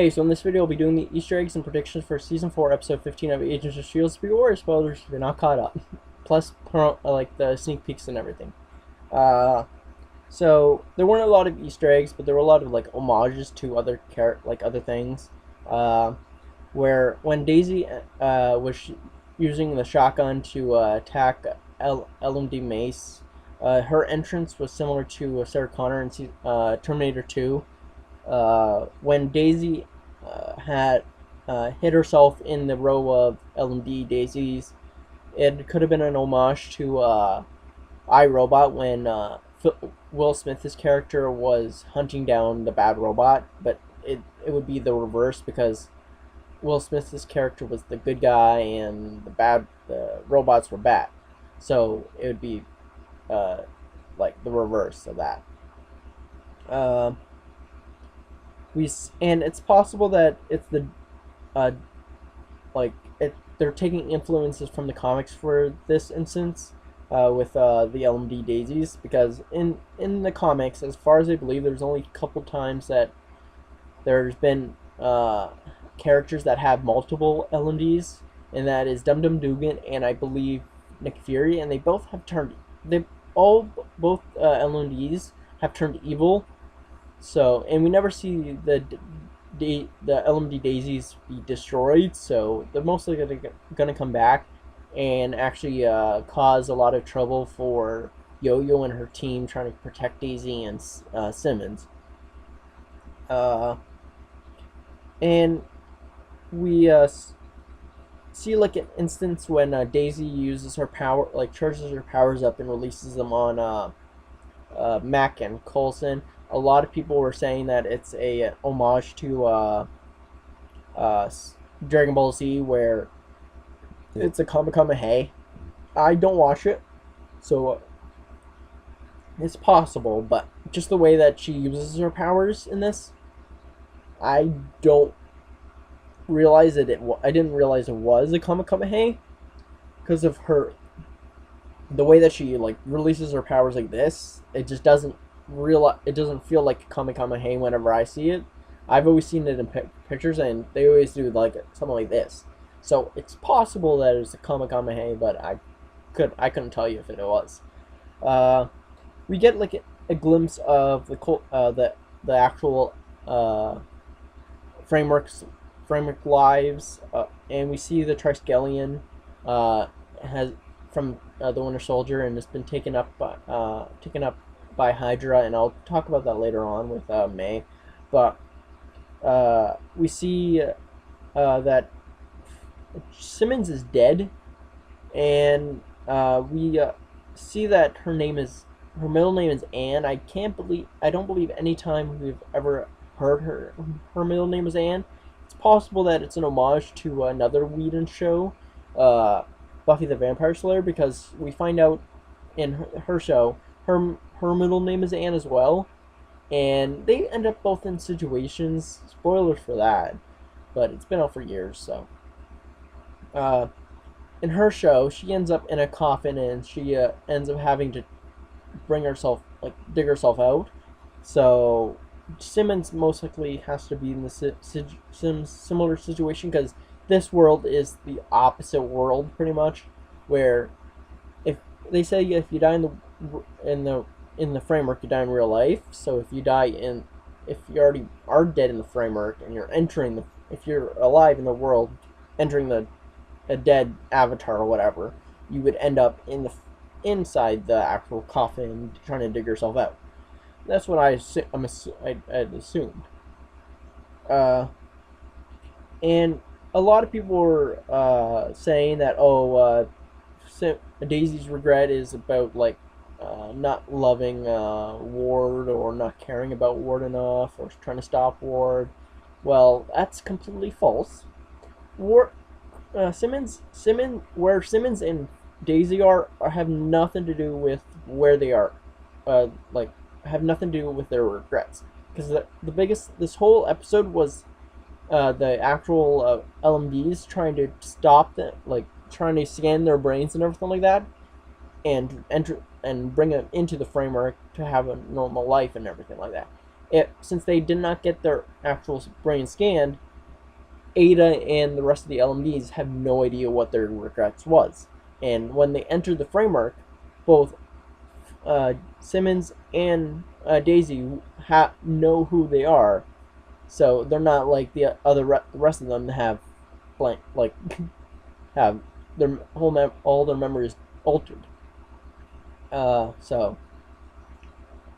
Hey, so in this video, I'll be doing the Easter eggs and predictions for Season 4, Episode 15 of Agents of S.H.I.E.L.D. Beware spoilers if you're not caught up. Plus, like, the sneak peeks and everything. So, there weren't a lot of Easter eggs, but there were a lot of, like, homages to other other things. Where when Daisy was using the shotgun to attack LMD Mace, her entrance was similar to Sarah Connor in Terminator 2. When Daisy had hit herself in the row of LMD Daisies, it could have been an homage to iRobot when Will Smith's character was hunting down the bad robot, but it would be the reverse because Will Smith's character was the good guy and the robots were bad. So it would be like the reverse of that. And it's possible that it's the they're taking influences from the comics for this instance with the LMD Daisies, because in the comics, as far as I believe, there's only a couple times that there's been characters that have multiple LMDs, and that is Dum Dum Dugan and I believe Nick Fury, and they both have turned both LMDs have turned evil. So, and we never see the LMD Daisies be destroyed, so they're mostly gonna come back and actually cause a lot of trouble for Yo-Yo and her team trying to protect Daisy and Simmons. And we see like an instance when Daisy uses her power, like charges her powers up and releases them on Mac and Coulson. A lot of people were saying that it's a homage to Dragon Ball Z, where it's a Kamehameha. I don't watch it, so it's possible, but just the way that she uses her powers in this, I don't realize that I didn't realize it was a Kamehameha because of the way that she like releases her powers like this. It just doesn't feel like Kamehameha whenever I see it. I've always seen it in pictures, and they always do like something like this. So it's possible that it's a Kamehameha, but I couldn't tell you if it was. We get like a glimpse of the actual framework lives, and we see the Triskelion has from the Winter Soldier, and it's been taken up by Hydra, and I'll talk about that later on with May. But we see that Simmons is dead, and we see that her middle name is Anne. I don't believe any time we've ever heard her middle name is Anne. It's possible that it's an homage to another Whedon show, Buffy the Vampire Slayer, because we find out in her show her middle name is Anne as well, and they end up both in situations. Spoilers for that, but it's been out for years. So, in her show, she ends up in a coffin, and she ends up having to dig herself out. So, Simmons most likely has to be in the similar situation, because this world is the opposite world, pretty much, where if they say if you die in the framework, you die in real life. So if you already are dead in the framework and if you're alive in the world, entering a dead avatar or whatever, you would end up inside the actual coffin trying to dig yourself out. That's what I'd assumed. And a lot of people were saying that Daisy's regret is about like not loving Ward, or not caring about Ward enough, or trying to stop Ward. Well, that's completely false. Simmons and Daisy have nothing to do with where they are. Have nothing to do with their regrets, because this whole episode was the actual LMDs trying to stop them, like trying to scan their brains and everything like that, and bring them into the framework to have a normal life and everything like that. since they did not get their actual brain scanned, Ada and the rest of the LMDs have no idea what their regrets was. And when they enter the framework, both Simmons and Daisy know who they are, so they're not like the rest of them have blank have their all their memories altered. So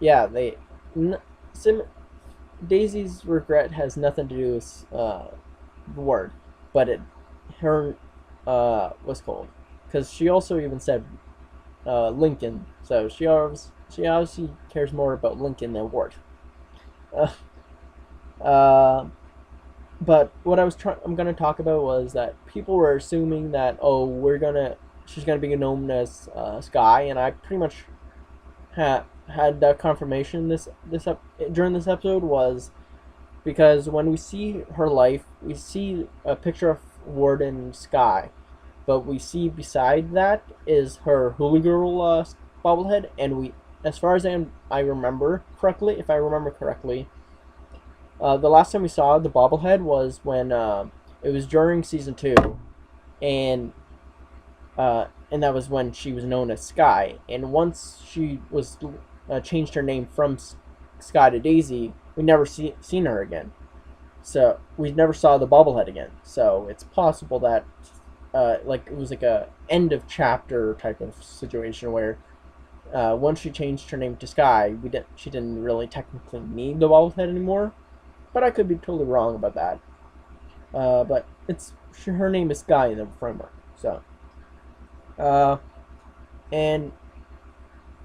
yeah, Sim Daisy's regret has nothing to do with the word, but her what's called, because she also even said Lincoln, so she obviously cares more about Lincoln than Ward. Uh, uh, but what I'm gonna talk about was that people were assuming that she's gonna be known as Sky, and I pretty much had that confirmation during this episode, was because when we see her life, we see a picture of Warden Sky, but we see beside that is her Hula Girl bobblehead, and as far as I remember correctly, if I remember correctly, the last time we saw the bobblehead was when it was during season 2, and that was when she was known as Sky. And once she was changed her name from Sky to Daisy, we never seen her again. So we never saw the bobblehead again. So it's possible that it was like a end of chapter type of situation where once she changed her name to Sky, she didn't really technically need the bobblehead anymore. But I could be totally wrong about that. But her name is Sky in the framework. So, and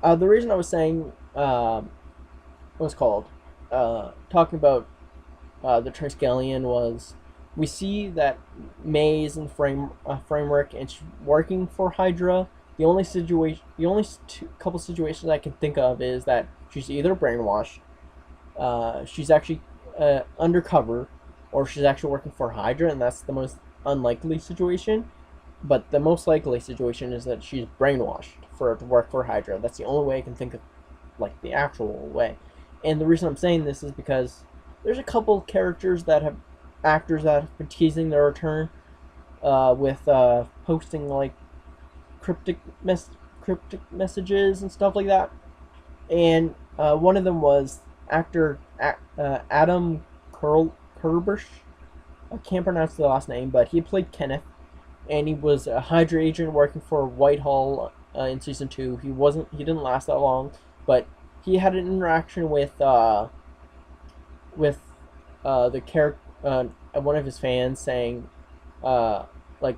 the reason I was saying what's called talking about the Triskelion was, we see that May is in the framework and she's working for Hydra. The only couple situations I can think of is that she's either brainwashed, she's actually undercover, or she's actually working for Hydra, and that's the most unlikely situation. But the most likely situation is that she's brainwashed to work for Hydra. That's the only way I can think of, like, the actual way. And the reason I'm saying this is because there's a couple actors that have been teasing their return with posting like cryptic messages and stuff like that. And one of them was actor Adam Kerbush. I can't pronounce the last name, but he played Kenneth, and he was a Hydra agent working for Whitehall in season 2. He didn't last that long, but he had an interaction with the character, one of his fans, saying, like,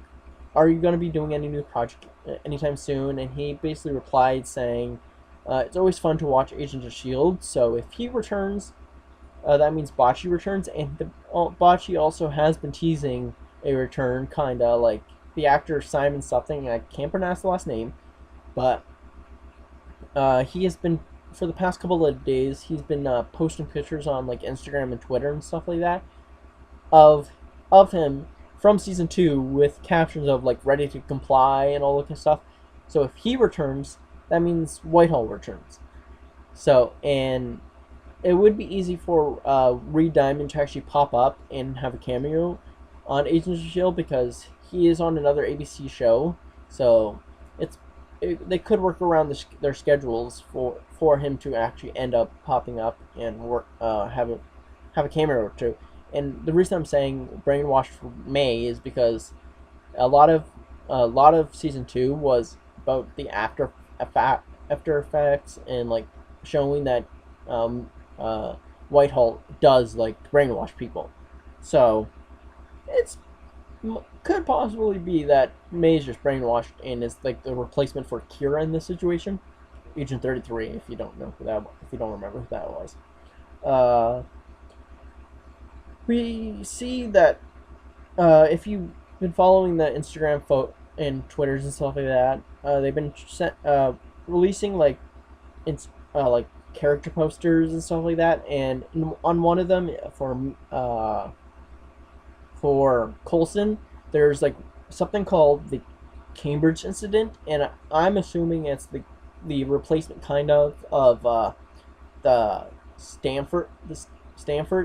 "Are you going to be doing any new project anytime soon?" And he basically replied saying, "It's always fun to watch Agents of S.H.I.E.L.D., so if he returns, that means Bocce returns." And Bocce also has been teasing a return, kinda like the actor Simon something. I can't pronounce the last name, but he has been, for the past couple of days, he's been posting pictures on like Instagram and Twitter and stuff like that of him from season 2 with captions of like "ready to comply" and all that kind of stuff. So if he returns, that means Whitehall returns. So, and it would be easy for Reed Diamond to actually pop up and have a cameo on Agents of S.H.I.E.L.D. because he is on another ABC show. So they could work around their schedules for him to actually end up popping up and have a cameo or two. And the reason I'm saying brainwashed for May is because a lot of season 2 was about the after effects and like showing that Whitehall does like brainwash people. So could possibly be that May's just brainwashed and is like the replacement for Kira in this situation. Agent 33, if you don't remember who that was. We see that if you've been following the Instagram and Twitters and stuff like that, they've been releasing like character posters and stuff like that, and on one of them for Coulson, there's like something called the Cambridge incident, and I'm assuming it's the replacement kind of the Stanford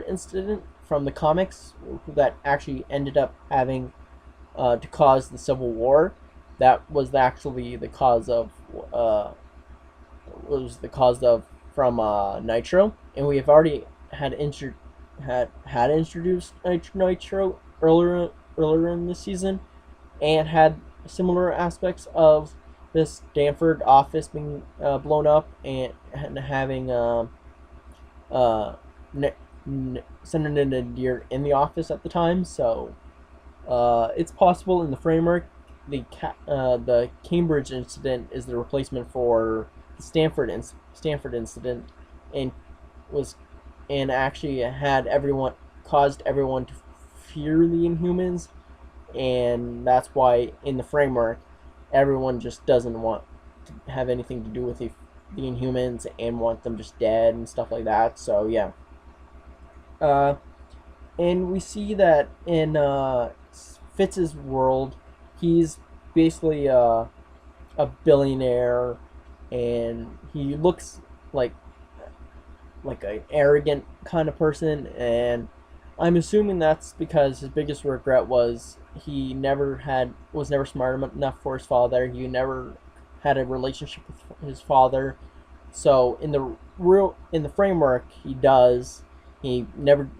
incident from the comics that actually ended up having to cause the Civil War. That was actually the cause of from Nitro, and we have already had introduced Nitro earlier in the season, and had similar aspects of this Stanford office being blown up and having Senator Nadir in the office at the time. So it's possible in the framework the Cambridge incident is the replacement for the Stanford incident, and was and actually caused everyone to fear the Inhumans, and that's why in the framework everyone just doesn't want to have anything to do with the Inhumans and want them just dead and stuff like that. So yeah, and we see that in Fitz's world, he's basically a billionaire, and he looks like an arrogant kind of person, and I'm assuming that's because his biggest regret was he was never smart enough for his father. He never had a relationship with his father. So in the framework, he does. He never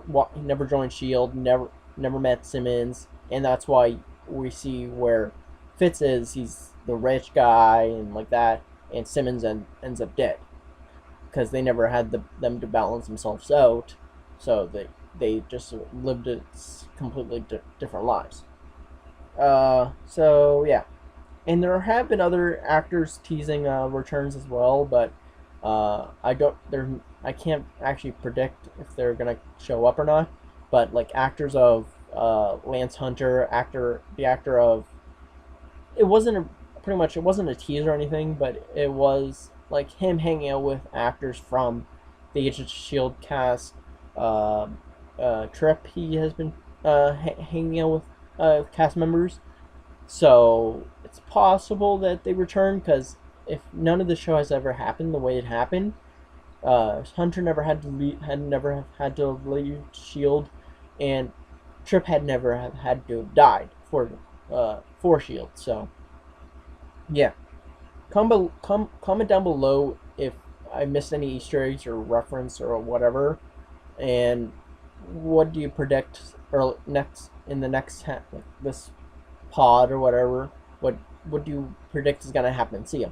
joined Shield. Never met Simmons, and that's why we see where Fitz is. He's the rich guy and like that, and Simmons ends up dead because they never had them to balance themselves out. So they just lived completely different lives. So yeah, and there have been other actors teasing returns as well, but I can't actually predict if they're gonna show up or not. But like actors of Lance Hunter, the actor of, it wasn't a teaser or anything, but it was like him hanging out with actors from the Agents of Shield cast. Trip, he has been hanging out with cast members, so it's possible that they return, because if none of the show has ever happened the way it happened, Hunter never had to leave Shield, and Trip had never had to have died for Shield. So yeah, comment down below if I missed any Easter eggs or reference or whatever, and what do you predict this pod or whatever? What do you predict is gonna happen? See ya.